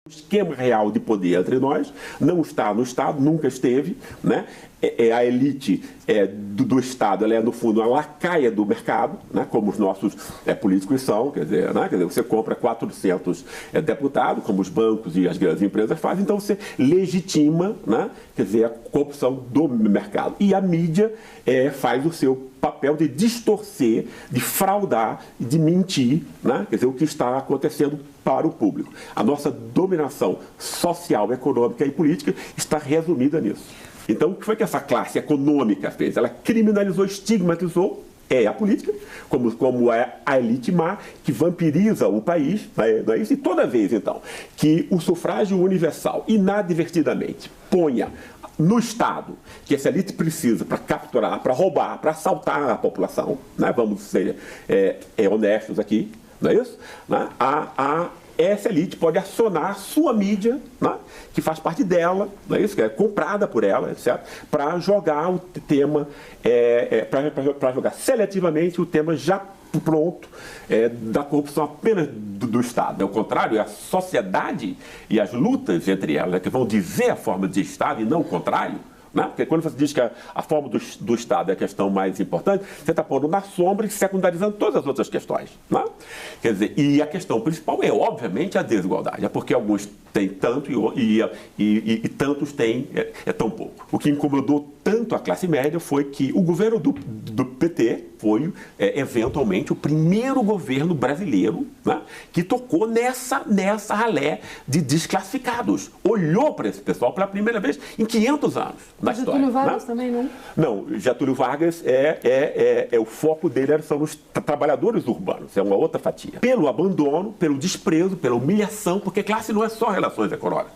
O esquema real de poder entre nós não está no Estado, nunca esteve, né? A elite do Estado, ela é, no fundo, uma lacaia do mercado, né? Como os nossos políticos são, quer dizer, você compra 400 deputados, como os bancos e as grandes empresas fazem, então você legitima, né? Quer dizer, a corrupção do mercado. E a mídia faz o seu papel de distorcer, de fraudar, de mentir, né? Quer dizer, o que está acontecendo para o público. A nossa dominação social, econômica e política está resumida nisso. Então, o que foi que essa classe econômica fez? Ela criminalizou, estigmatizou a política, como a elite má, que vampiriza o país, não é isso? E toda vez, então, que o sufrágio universal, inadvertidamente, ponha no Estado, que essa elite precisa para capturar, para roubar, para assaltar a população, né? Vamos ser honestos aqui, não é isso? Né? Essa elite pode acionar a sua mídia, né? Que faz parte dela, não é isso? Que é comprada por ela, etc., para jogar o tema, para jogar seletivamente o tema já pronto da corrupção apenas do Estado. Ao contrário, é a sociedade e as lutas entre elas que vão dizer a forma de Estado e não o contrário. Né? Porque quando você diz que a forma do Estado é a questão mais importante, você está pondo na sombra e secundarizando todas as outras questões. Né? Quer dizer, e a questão principal é, obviamente, a desigualdade. É porque alguns têm tanto e tantos têm tão pouco. O que incomodou tanto a classe média foi que o governo do PT foi, eventualmente, o primeiro governo brasileiro, né, que tocou nessa ralé de desclassificados. Olhou para esse pessoal pela primeira vez em 500 anos na história. Getúlio Vargas, né? também, não? Não, Getúlio Vargas o foco dele são os trabalhadores urbanos, é uma outra fatia. Pelo abandono, pelo desprezo, pela humilhação, porque classe não é só relações econômicas,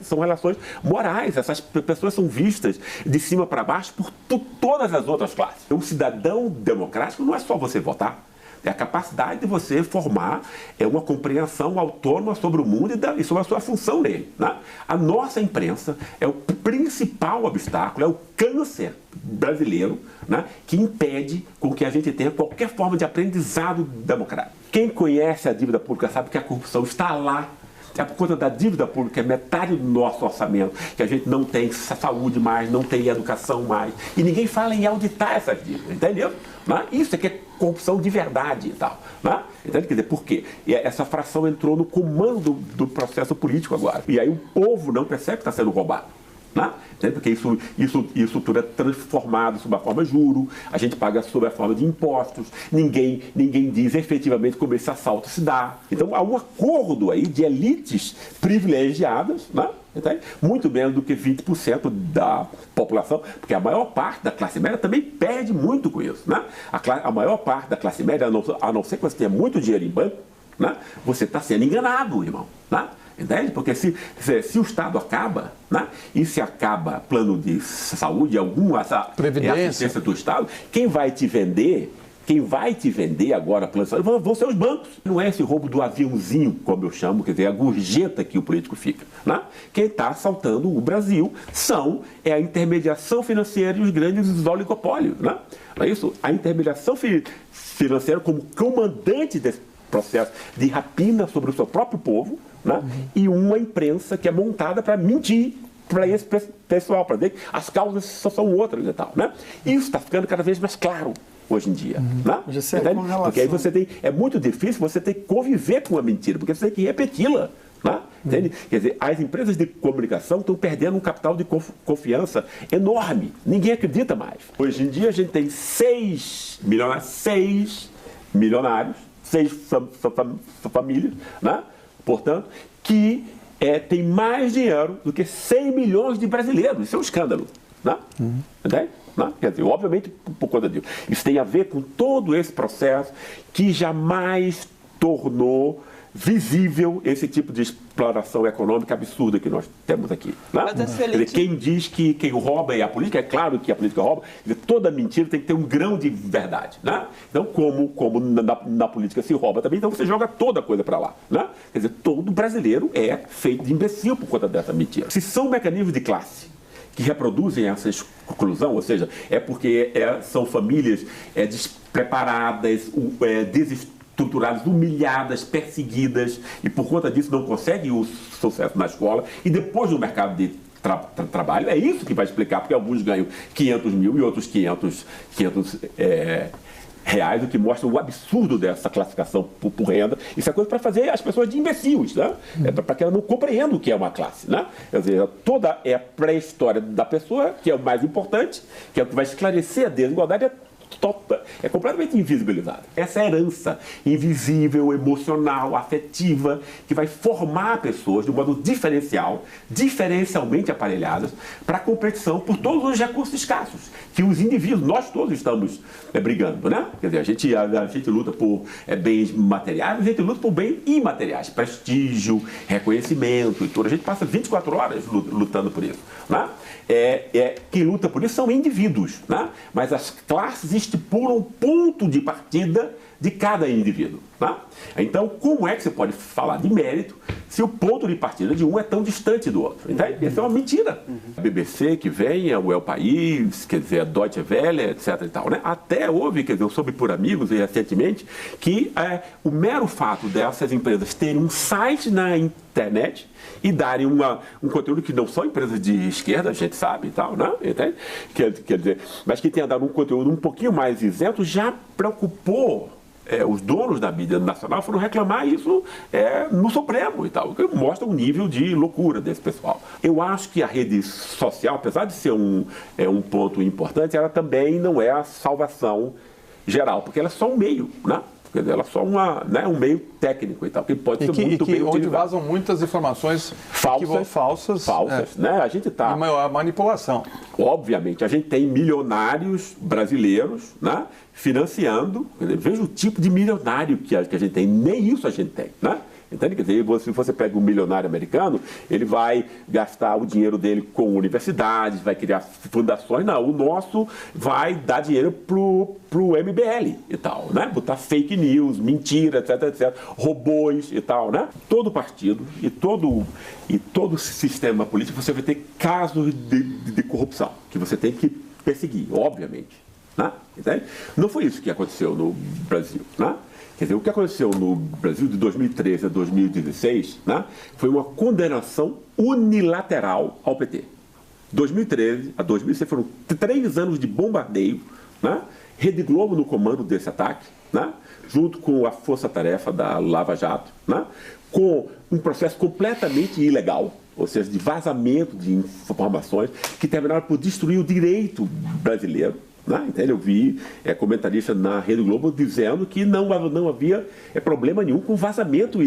são relações morais. Essas pessoas são vistas de cima para baixo por todas as outras classes. Um cidadão democrático não é só você votar, é a capacidade de você formar uma compreensão autônoma sobre o mundo e sobre a sua função nele. Né? A nossa imprensa é o principal obstáculo, é o câncer brasileiro, né, que impede com que a gente tenha qualquer forma de aprendizado democrático. Quem conhece a dívida pública sabe que a corrupção está lá. É por conta da dívida pública, é metade do nosso orçamento, que a gente não tem saúde mais, não tem educação mais. E ninguém fala em auditar essas dívidas, entendeu? Né? Isso é que é corrupção de verdade e tal. Né? Entende? Quer dizer, por quê? E essa fração entrou no comando do processo político agora. E aí o povo não percebe que está sendo roubado. Né? Porque isso tudo é transformado sob a forma de juro, a gente paga sob a forma de impostos, ninguém diz efetivamente como esse assalto se dá. Então há um acordo aí de elites privilegiadas, né? Muito menos do que 20% da população, porque a maior parte da classe média também perde muito com isso. Né? A maior parte da classe média, a não ser que você tenha muito dinheiro em banco, né? Você está sendo enganado, irmão. Né? Entende? Porque se o Estado acaba, né? E se acaba plano de saúde, alguma assistência do Estado, quem vai te vender agora plano de saúde vão ser os bancos. Não é esse roubo do aviãozinho, como eu chamo, quer dizer, a gorjeta que o político fica. Né? Quem está assaltando o Brasil é a intermediação financeira e os grandes oligopólios. Né? Não é isso? A intermediação financeira como comandante desse processo de rapina sobre o seu próprio povo, né? E uma imprensa que é montada para mentir para esse pessoal, para dizer que as causas são outras e tal. Né? Isso está ficando cada vez mais claro hoje em dia. Né? Porque aí é muito difícil você ter que conviver com a mentira, porque você tem que repeti-la. Né? Entende? Quer dizer, as empresas de comunicação estão perdendo um capital de confiança enorme. Ninguém acredita mais. Hoje em dia a gente tem 6 milionários, 6 famílias, né? Portanto, que tem mais dinheiro do que 100 milhões de brasileiros. Isso é um escândalo. Né? Entende? Né? Quer dizer, obviamente, por conta disso. Isso tem a ver com todo esse processo que jamais tornou visível esse tipo de exploração econômica absurda que nós temos aqui. Né? Quer dizer, quem diz que quem rouba é a política, é claro que a política rouba, toda mentira tem que ter um grão de verdade. Né? Então, como na política se rouba também, então você joga toda a coisa para lá. Né? Quer dizer, todo brasileiro é feito de imbecil por conta dessa mentira. Se são mecanismos de classe que reproduzem essa exclusão, ou seja, é porque são famílias despreparadas, estruturadas, humilhadas, perseguidas, e por conta disso não conseguem o sucesso na escola e depois no mercado de trabalho. É isso que vai explicar porque alguns ganham 500 mil e outros 500 reais, o que mostra o absurdo dessa classificação por renda. Isso é coisa para fazer as pessoas de imbecil, né? Para que elas não compreendam o que é uma classe, né? Quer dizer, toda a pré-história da pessoa, que é o mais importante, que é o que vai esclarecer a desigualdade, é completamente invisibilizada. Essa herança invisível, emocional, afetiva, que vai formar pessoas de um modo diferencialmente aparelhadas para a competição por todos os recursos escassos que os indivíduos, nós todos estamos brigando, né? Quer dizer, a gente luta por bens materiais, mas a gente luta por bens imateriais, prestígio, reconhecimento e tudo. A gente passa 24 horas lutando por isso, né? Quem luta por isso são indivíduos, né? Mas as classes estipulam o ponto de partida de cada indivíduo, né? Então, como é que você pode falar de mérito se o ponto de partida de um é tão distante do outro? Então, isso é uma mentira. A BBC que vem, o El País, quer dizer, a Deutsche Welle, etc. e tal, né? Até houve, quer dizer, eu soube por amigos recentemente que o mero fato dessas empresas terem um site na internet e darem um conteúdo que não são empresas de esquerda, a gente sabe e tal, né? Entende? Quer dizer, mas que tenha dado um conteúdo um pouquinho mais isento, já preocupou os donos da mídia nacional, foram reclamar isso no Supremo e tal, o que mostra um nível de loucura desse pessoal. Eu acho que a rede social, apesar de ser um ponto importante, ela também não é a salvação geral, porque ela é só um meio, né? Quer dizer, ela é só um meio técnico e tal, que pode ser muito bem utilizado. Onde vazam muitas informações falsas, né? A gente está... A manipulação. Obviamente, a gente tem milionários brasileiros, né, financiando, quer dizer, veja o tipo de milionário que a gente tem, nem isso a gente tem, né? Entende? Quer dizer, se você pega um milionário americano, ele vai gastar o dinheiro dele com universidades, vai criar fundações. Não, o nosso vai dar dinheiro pro MBL e tal, né? Botar fake news, mentira, etc, robôs e tal, né? Todo partido e todo sistema político você vai ter casos de corrupção que você tem que perseguir, obviamente, né? Entende? Não foi isso que aconteceu no Brasil, né? Quer dizer, o que aconteceu no Brasil de 2013 a 2016, né, foi uma condenação unilateral ao PT. 2013 a 2016 foram 3 anos de bombardeio, né, Rede Globo no comando desse ataque, né, junto com a força-tarefa da Lava Jato, né, com um processo completamente ilegal, ou seja, de vazamento de informações que terminaram por destruir o direito brasileiro. Então, eu vi comentarista na Rede Globo dizendo que não havia problema nenhum com vazamento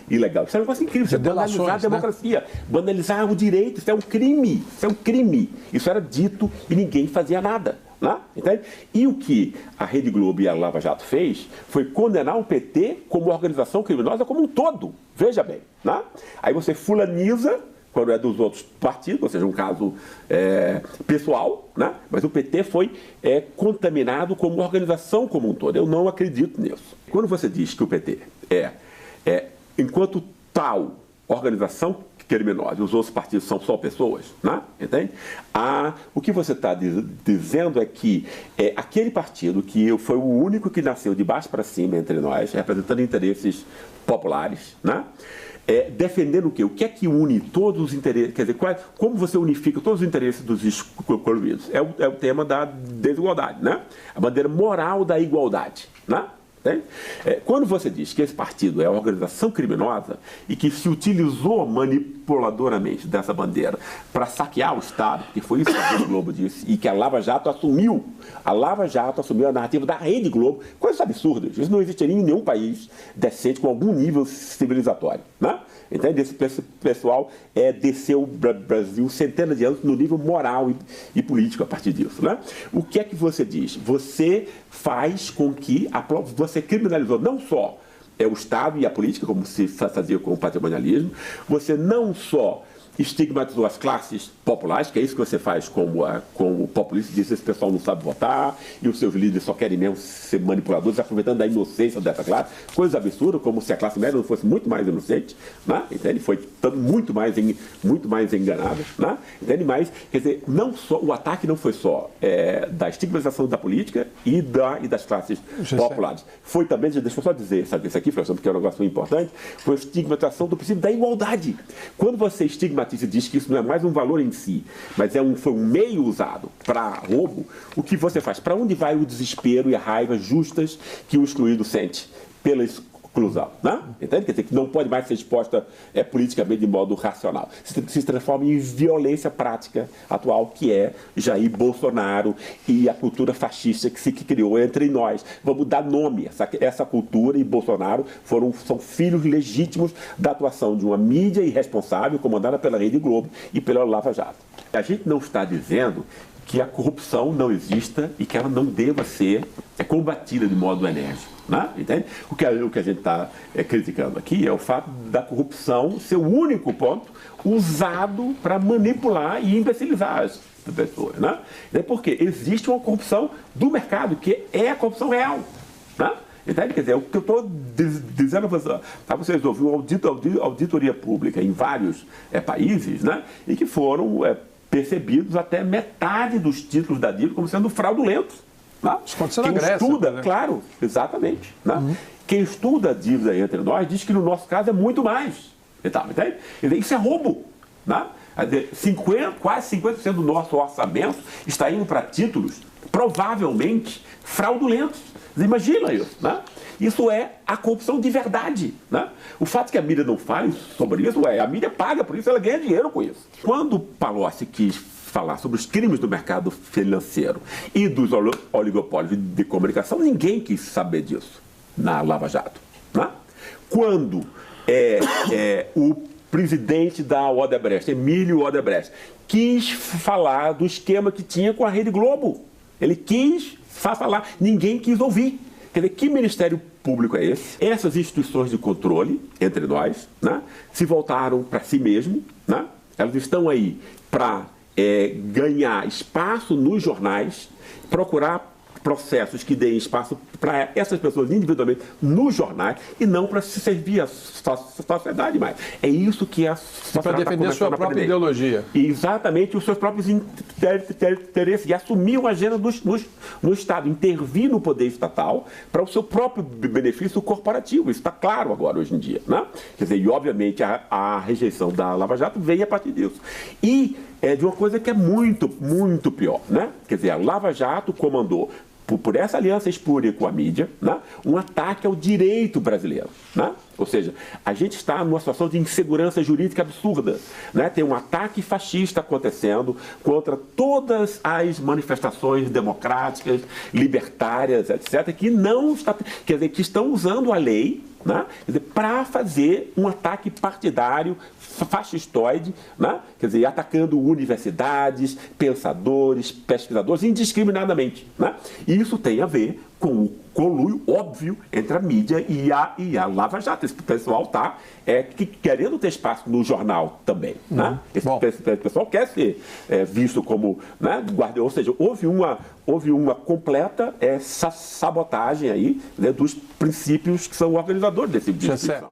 ilegal. Isso é um negócio incrível, isso é banalizar a democracia, banalizar o direito, isso é um crime, Isso era dito e ninguém fazia nada. Entende? E o que a Rede Globo e a Lava Jato fez foi condenar o PT como organização criminosa como um todo. Veja bem. Aí você fulaniza quando é dos outros partidos, ou seja, um caso pessoal, né? Mas o PT foi contaminado como organização como um todo. Eu não acredito nisso. Quando você diz que o PT enquanto tal organização criminosa e os outros partidos são só pessoas, né? Entende? O que você está dizendo é que aquele partido que foi o único que nasceu de baixo para cima entre nós, representando interesses populares, né? Defendendo o quê? O que é que une todos os interesses? Quer dizer, como você unifica todos os interesses dos excluídos? É o tema da desigualdade, né? A bandeira moral da igualdade, né? Quando você diz que esse partido é uma organização criminosa e que se utilizou manipuladoramente dessa bandeira para saquear o Estado, que foi isso que a Rede Globo disse, e que a Lava Jato assumiu a narrativa da Rede Globo, coisas absurdas. Isso não existiria em nenhum país decente com algum nível civilizatório, né? Entende? Esse pessoal desceu o Brasil centenas de anos no nível moral e político a partir disso, né? O que é que você diz? Você faz com que você criminalizou não só o Estado e a política, como se fazia com o patrimonialismo, você não só estigmatizou as classes populares, que é isso que você faz como o populista, diz que esse pessoal não sabe votar e os seus líderes só querem mesmo ser manipuladores, aproveitando da inocência dessa classe, coisa absurda, como se a classe média não fosse muito mais inocente, né? Entende? Foi muito mais enganada, né? Entende? Mas, quer dizer, não só, o ataque não foi só da estigmatização da política e das classes populares. Foi também, deixa eu só dizer isso aqui, professor, porque é um negócio importante, foi a estigmatização do princípio da igualdade. Quando você estigmatiza e diz que isso não é mais um valor em si, mas foi um meio usado para roubo, o que você faz? Para onde vai o desespero e a raiva justas que o excluído sente pela exclusão, né? Entende? Quer dizer, que não pode mais ser exposta politicamente de modo racional. Se transforma em violência prática atual, que é Jair Bolsonaro e a cultura fascista que se criou entre nós. Vamos dar nome. Essa cultura e Bolsonaro são filhos legítimos da atuação de uma mídia irresponsável comandada pela Rede Globo e pela Lava Jato. A gente não está dizendo que a corrupção não exista e que ela não deva ser combatida de modo enérgico. Né? Entende? O que a gente está criticando aqui é o fato da corrupção ser o único ponto usado para manipular e imbecilizar as pessoas. Né? Porque existe uma corrupção do mercado, que é a corrupção real. Né? Entende? Quer dizer, o que eu estou dizendo para vocês, houve uma auditoria pública em vários países, né? E que foram percebidos até metade dos títulos da dívida como sendo fraudulentos. Isso aconteceu na Grécia, estuda, claro, exatamente. Né? Uhum. Quem estuda a dívida entre nós diz que no nosso caso é muito mais. Entende? Isso é roubo. Né? Quase 50% do nosso orçamento está indo para títulos provavelmente fraudulentos. Imagina isso. Né? Isso é a corrupção de verdade. Né? O fato que a mídia não fale sobre isso, a mídia paga por isso, ela ganha dinheiro com isso. Quando Palocci quis falar sobre os crimes do mercado financeiro e dos oligopólios de comunicação, ninguém quis saber disso na Lava Jato. Né? Quando o presidente da Odebrecht, Emílio Odebrecht, quis falar do esquema que tinha com a Rede Globo, ele quis falar, ninguém quis ouvir. Quer dizer, que Ministério Público é esse? Essas instituições de controle entre nós, né, se voltaram para si mesmo, né? Elas estão aí para ganhar espaço nos jornais, procurar processos que deem espaço para essas pessoas individualmente nos jornais e não para se servir a sociedade mais. É isso que a sociedade para defender a sua própria ideologia. E exatamente os seus próprios interesses e assumir uma agenda no Estado, intervir no poder estatal para o seu próprio benefício corporativo. Isso está claro agora, hoje em dia. Né? Quer dizer, e obviamente a rejeição da Lava Jato veio a partir disso. E de uma coisa que é muito, muito pior. Né? Quer dizer, a Lava Jato comandou, por essa aliança espúria com a mídia, né, um ataque ao direito brasileiro. Né? Ou seja, a gente está numa situação de insegurança jurídica absurda. Né? Tem um ataque fascista acontecendo contra todas as manifestações democráticas, libertárias, etc., que não está, quer dizer, que estão usando a lei, né, para fazer um ataque partidário fascistoide, né? Quer dizer, atacando universidades, pensadores, pesquisadores, indiscriminadamente. Né? E isso tem a ver com o conluio óbvio entre a mídia e a Lava Jato. Esse pessoal está querendo ter espaço no jornal também. Né? Esse pessoal quer ser visto como, né, guardião. Ou seja, houve uma completa sabotagem aí, né, dos princípios que são organizadores desse tipo de discussão.